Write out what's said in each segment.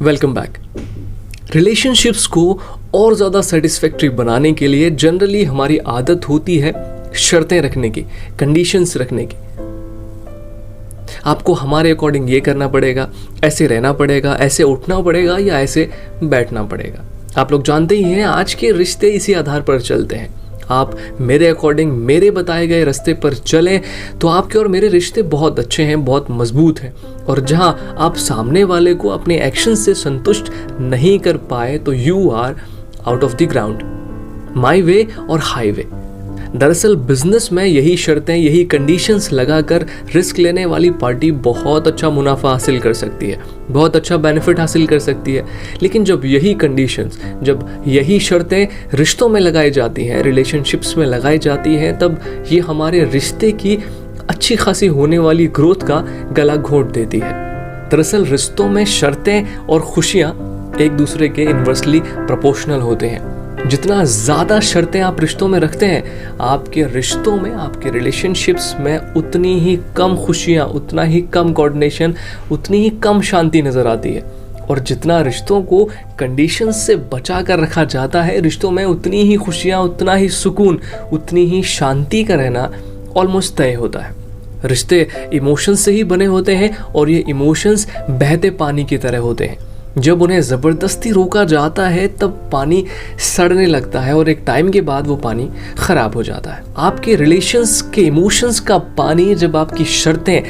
Welcome back. Relationships को और ज़्यादा सेटिस्फैक्टरी बनाने के लिए जनरली हमारी आदत होती है शर्तें रखने की, कंडीशंस रखने की। आपको हमारे अकॉर्डिंग ये करना पड़ेगा, ऐसे रहना पड़ेगा, ऐसे उठना पड़ेगा या ऐसे बैठना पड़ेगा। आप लोग जानते ही हैं आज के रिश्ते इसी आधार पर चलते हैं। आप मेरे अकॉर्डिंग मेरे बताए गए रास्ते पर चलें तो आपके और मेरे रिश्ते बहुत अच्छे हैं, बहुत मजबूत हैं। और जहां आप सामने वाले को अपने एक्शन से संतुष्ट नहीं कर पाए तो you are out of the ground. My way और हाईवे। दरअसल बिजनेस में यही शर्तें, यही कंडीशंस लगाकर रिस्क लेने वाली पार्टी बहुत अच्छा मुनाफा हासिल कर सकती है, बहुत अच्छा बेनिफिट हासिल कर सकती है। लेकिन जब यही कंडीशंस, जब यही शर्तें रिश्तों में लगाई जाती हैं, रिलेशनशिप्स में लगाई जाती हैं, तब ये हमारे रिश्ते की अच्छी खासी होने वाली ग्रोथ का गला घोंट देती है। दरअसल रिश्तों में शर्तें और खुशियाँ एक दूसरे के इन्वर्सली प्रोपोर्शनल होते हैं। जितना ज़्यादा शर्तें आप रिश्तों में रखते हैं, आपके रिश्तों में, आपके रिलेशनशिप्स में उतनी ही कम खुशियाँ, उतना ही कम कोऑर्डिनेशन, उतनी ही कम शांति नज़र आती है। और जितना रिश्तों को कंडीशंस से बचा कर रखा जाता है, रिश्तों में उतनी ही खुशियाँ, उतना ही सुकून, उतनी ही शांति का रहना ऑलमोस्ट तय होता है। रिश्ते इमोशंस से ही बने होते हैं और ये इमोशंस बहते पानी की तरह होते हैं। जब उन्हें ज़बरदस्ती रोका जाता है तब पानी सड़ने लगता है और एक टाइम के बाद वो पानी ख़राब हो जाता है। आपके रिलेशंस के इमोशंस का पानी जब आपकी शर्तें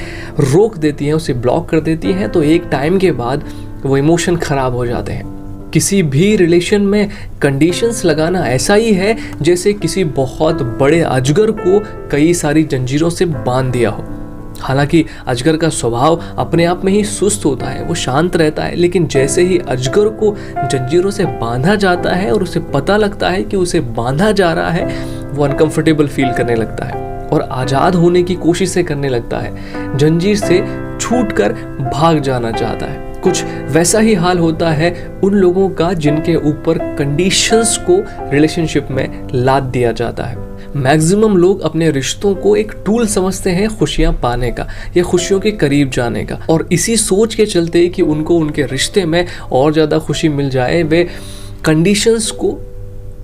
रोक देती हैं, उसे ब्लॉक कर देती हैं, तो एक टाइम के बाद वो इमोशन ख़राब हो जाते हैं। किसी भी रिलेशन में कंडीशंस लगाना ऐसा ही है जैसे किसी बहुत बड़े अजगर को कई सारी जंजीरों से बांध दिया हो। हालांकि अजगर का स्वभाव अपने आप में ही सुस्त होता है, वो शांत रहता है, लेकिन जैसे ही अजगर को जंजीरों से बांधा जाता है और उसे पता लगता है कि उसे बांधा जा रहा है, वो अनकंफर्टेबल फील करने लगता है और आज़ाद होने की कोशिशें करने लगता है, जंजीर से छूटकर भाग जाना चाहता है। कुछ वैसा ही हाल होता है उन लोगों का जिनके ऊपर कंडीशंस को रिलेशनशिप में लाद दिया जाता है। मैक्सिमम लोग अपने रिश्तों को एक टूल समझते हैं खुशियां पाने का या खुशियों के करीब जाने का, और इसी सोच के चलते कि उनको उनके रिश्ते में और ज़्यादा खुशी मिल जाए, वे कंडीशंस को,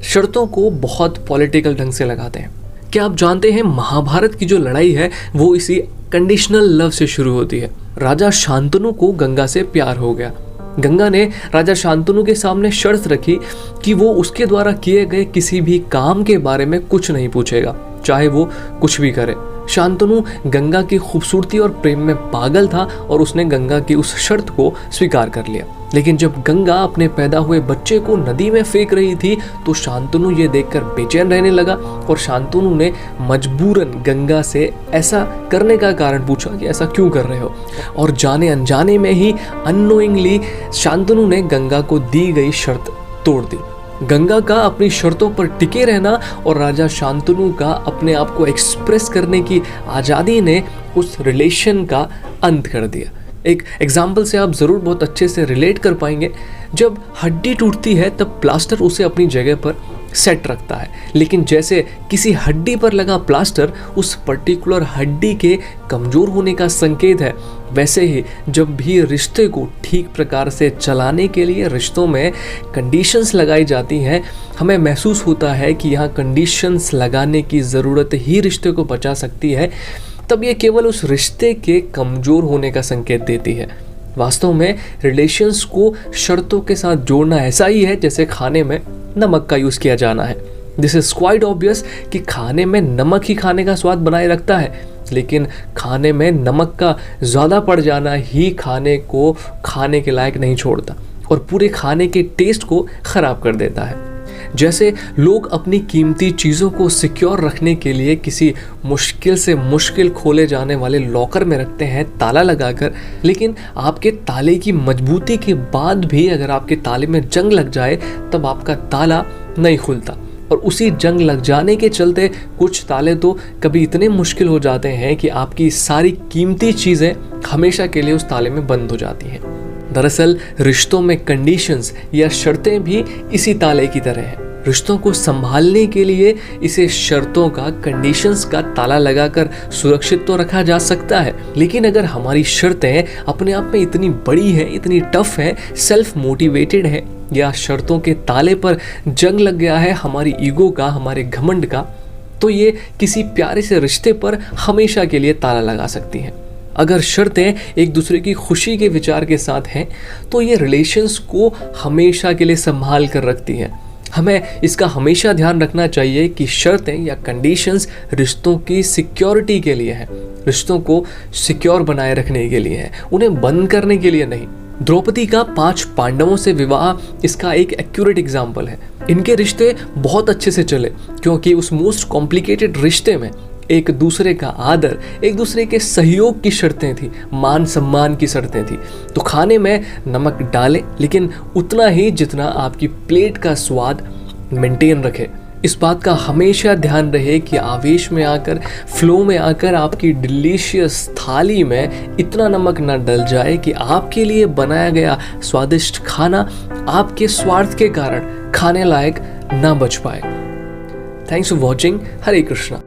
शर्तों को बहुत पॉलिटिकल ढंग से लगाते हैं। क्या आप जानते हैं महाभारत की जो लड़ाई है वो इसी कंडीशनल लव से शुरू होती है। राजा शांतनु को गंगा से प्यार हो गया। गंगा ने राजा शांतनु के सामने शर्त रखी कि वो उसके द्वारा किए गए किसी भी काम के बारे में कुछ नहीं पूछेगा, चाहे वो कुछ भी करे। शांतनु गंगा की खूबसूरती और प्रेम में पागल था और उसने गंगा की उस शर्त को स्वीकार कर लिया। लेकिन जब गंगा अपने पैदा हुए बच्चे को नदी में फेंक रही थी तो शांतनु ये देखकर बेचैन रहने लगा और शांतनु ने मजबूरन गंगा से ऐसा करने का कारण पूछा कि ऐसा क्यों कर रहे हो, और जाने अनजाने में ही अननोइंगली शांतनु ने गंगा को दी गई शर्त तोड़ दी। गंगा का अपनी शर्तों पर टिके रहना और राजा शांतनु का अपने आप को एक्सप्रेस करने की आज़ादी ने उस रिलेशन का अंत कर दिया। एक एग्जाम्पल से आप ज़रूर बहुत अच्छे से रिलेट कर पाएंगे। जब हड्डी टूटती है तब प्लास्टर उसे अपनी जगह पर सेट रखता है, लेकिन जैसे किसी हड्डी पर लगा प्लास्टर उस पर्टिकुलर हड्डी के कमज़ोर होने का संकेत है, वैसे ही जब भी रिश्ते को ठीक प्रकार से चलाने के लिए रिश्तों में कंडीशंस लगाई जाती हैं, हमें महसूस होता है कि यहाँ कंडीशंस लगाने की ज़रूरत ही रिश्ते को बचा सकती है, तब ये केवल उस रिश्ते के कमज़ोर होने का संकेत देती है। वास्तव में रिलेशंस को शर्तों के साथ जोड़ना ऐसा ही है जैसे खाने में नमक का यूज़ किया जाना है। दिस इज़ क्वाइट ऑब्वियस कि खाने में नमक ही खाने का स्वाद बनाए रखता है, लेकिन खाने में नमक का ज़्यादा पड़ जाना ही खाने को खाने के लायक नहीं छोड़ता और पूरे खाने के टेस्ट को ख़राब कर देता है। जैसे लोग अपनी कीमती चीज़ों को सिक्योर रखने के लिए किसी मुश्किल से मुश्किल खोले जाने वाले लॉकर में रखते हैं ताला लगाकर, लेकिन आपके ताले की मजबूती के बाद भी अगर आपके ताले में जंग लग जाए तब आपका ताला नहीं खुलता। और उसी जंग लग जाने के चलते कुछ ताले तो कभी इतने मुश्किल हो जाते हैं कि आपकी सारी कीमती चीज़ें हमेशा के लिए उस ताले में बंद हो जाती हैं। दरअसल रिश्तों में कंडीशंस या शर्तें भी इसी ताले की तरह हैं। रिश्तों को संभालने के लिए इसे शर्तों का, कंडीशंस का ताला लगाकर सुरक्षित तो रखा जा सकता है, लेकिन अगर हमारी शर्तें अपने आप में इतनी बड़ी हैं, इतनी टफ हैं, सेल्फ मोटिवेटेड है, या शर्तों के ताले पर जंग लग गया है हमारी ईगो का, हमारे घमंड का, तो ये किसी प्यारे से रिश्ते पर हमेशा के लिए ताला लगा सकती हैं। अगर शर्तें एक दूसरे की खुशी के विचार के साथ हैं तो ये रिलेशंस को हमेशा के लिए संभाल कर रखती हैं। हमें इसका हमेशा ध्यान रखना चाहिए कि शर्तें या कंडीशंस रिश्तों की सिक्योरिटी के लिए हैं, रिश्तों को सिक्योर बनाए रखने के लिए हैं, उन्हें बंद करने के लिए नहीं। द्रौपदी का 5 पांडवों से विवाह इसका एक एक्यूरेट एग्जाम्पल है। इनके रिश्ते बहुत अच्छे से चले क्योंकि उस मोस्ट कॉम्प्लिकेटेड रिश्ते में एक दूसरे का आदर, एक दूसरे के सहयोग की शर्तें थी, मान सम्मान की शर्तें थी। तो खाने में नमक डालें, लेकिन उतना ही जितना आपकी प्लेट का स्वाद मेंटेन रखे। इस बात का हमेशा ध्यान रहे कि आवेश में आकर, फ्लो में आकर आपकी डिलीशियस थाली में इतना नमक ना डल जाए कि आपके लिए बनाया गया स्वादिष्ट खाना आपके स्वार्थ के कारण खाने लायक ना बच पाए। Thanks for watching. Hare Krishna.